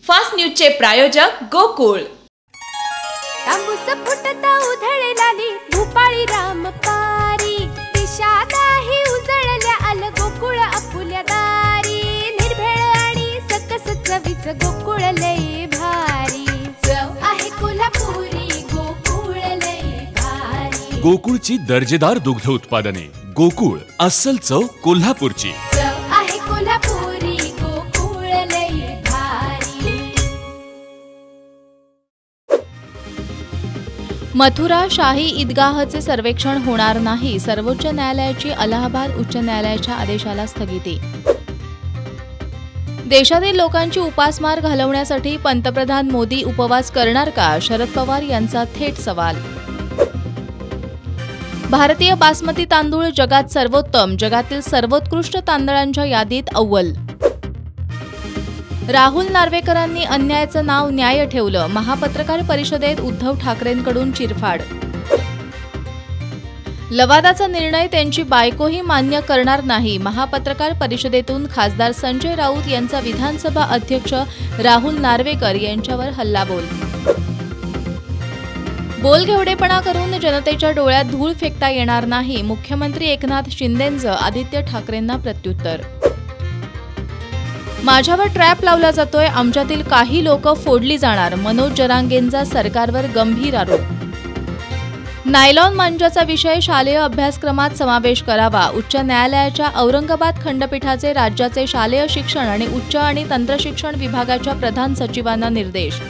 Fast न्यूजचे प्रायोजक गोकुळ। तांबूस फुटता उधळलाली भूपाळी रामपारी, दिशादाही उजळल्या आल गोकुळ आपुल्या दारी। निर्भेळ आणि सकस चवीच गोकुळ लय भारी, चव आहे कोल्हापुरी गोकुळ लय भारी। गोकुळची दर्जेदार दुग्ध उत्पादने, गोकुळ अस्सल चव कोल्हापूरची। चव आहे कोल्हापुरी गोकुळ लय भारी। मथुरा शाही ईदगाहचे सर्वेक्षण होणार नाही, सर्वोच्च न्यायालयाची अलाहाबाद उच्च न्यायालयाच्या आदेशाला स्थगिती। देशातील लोकांची उपासमार घालवण्यासाठी पंतप्रधान मोदी उपवास करणार का, शरद पवार यांचा थेट सवाल। भारतीय बासमती तांदूळ जगात सर्वोत्तम, जगातील सर्वोत्कृष्ट तांदळांच्या यादीत अव्वल। राहुल नार्वेकरांनी अन्यायाचं नाव न्याय ठेवलं, महापत्रकार परिषदेत उद्धव ठाकरेंकडून चिरफाड। लवादाचा निर्णय त्यांची बायकोही मान्य करणार नाही, महापत्रकार परिषदेतून खासदार संजय राऊत यांचा विधानसभा अध्यक्ष राहुल नार्वेकर यांच्यावर हल्लाबोल। बोलघेवडेपणा करून जनतेच्या डोळ्यात धूळ फेकता येणार नाही, मुख्यमंत्री एकनाथ शिंदेंचं आदित्य ठाकरेंना प्रत्युत्तर। माझ्यावर ट्रॅप लावला जातोय, आमच्यातील काही लोक फोडली जाणार, मनोज जरांगेंचा सरकारवर गंभीर आरोप। नायलॉन मांजाचा विषय शालेय अभ्यासक्रमात समावेश करावा, उच्च न्यायालयाच्या औरंगाबाद खंडपीठाचे राज्याचे शालेय शिक्षण आणि उच्च आणि तंत्रशिक्षण विभागाच्या प्रधान सचिवांना निर्देश।